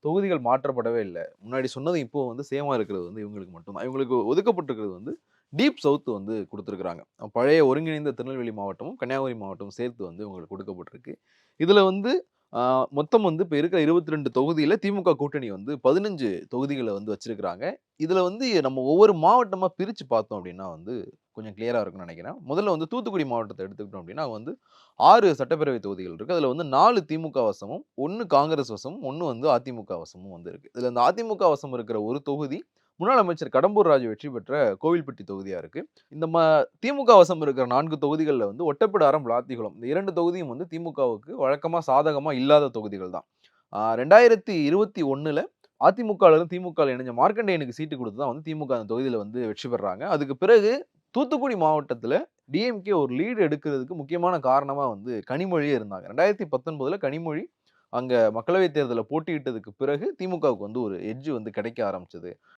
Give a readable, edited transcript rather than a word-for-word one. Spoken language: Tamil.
தொகுதிகள் மாற்றப்படவே இல்ல. முன்னாடி சொன்னது இப்போ வந்து சேமா இருக்கிறது வந்து இவங்களுக்கு மட்டும் தான். இவங்களுக்கு ஒதுக்கப்பட்டிருக்கிறது வந்து டீப் சவுத் வந்து குடுத்திருக்கிறாங்க. பழைய ஒருங்கிணைந்த திருநெல்வேலி மாவட்டமும், கன்னியாகுமரி மாவட்டமும் சேர்த்து வந்து இவங்களுக்கு கொடுக்கப்பட்டிருக்கு. இதுல வந்து ஆ மொத்தம் வந்து இப்ப இருக்கிற 22 தொகுதியில திமுக கூட்டணி வந்து 15 தொகுதிகள வந்து வச்சிருக்கிறாங்க. இதுல வந்து நம்ம ஒவ்வொரு மாவட்டமா பிரிச்சு பார்த்தோம் அப்டின்னா வந்து கொஞ்சம் கிளியரா இருக்கும்னு நெனைக்கிறேன். முதல்ல வந்து தூத்துக்குடி மாவட்டத்த எடுத்துக்கிட்டோம் அப்டின்னா வந்து 6 சட்டப்பேரவை தொகுதிகள் இருக்கு. அதுல வந்து 4 திமுக வசமும், 1 காங்கிரஸ் வசமும், 1 வந்து அதிமுக வசமும் வந்து இருக்கு. இதுல இந்த அதிமுக வசம் இருக்கிற ஒரு தொகுதி முன்னாள் அமைச்சர் கடம்பூர் ராஜு வெற்றி பெற்ற கோவில்பட்டி தொகுதியா இருக்கு. இந்த திமுக வசம் இருக்கிற 4 தொகுதிகள்ல வந்து ஒட்டப்பிடாரம், விளாத்திகுளம் இந்த 2 தொகுதியும் வந்து திமுகவுக்கு வழக்கமா சாதகமா இல்லாத தொகுதிகள் தான். 2021ல அதிமுகல இருந்து திமுகல இணைஞ்ச மார்க்கண்டேயனுக்கு சீட்டு குடுத்து தான் வந்து திமுக அந்த தொகுதியில வந்து வெற்றி பெறாங்க. அதுக்கு பிறகு தூத்துக்குடி மாவட்டத்தில டிஎம்கே ஒரு லீடு எடுக்கிறதுக்கு முக்கியமான காரணமா வந்து கனிமொழியே இருந்தாங்க. 2019ல கனிமொழி அங்க மக்களவைத் தேர்தல்ல போட்டியிட்டதுக்கு பிறகு திமுகவுக்கு வந்து ஒரு எட்ஜ் வந்து கிடைக்க ஆரம்பிச்சது.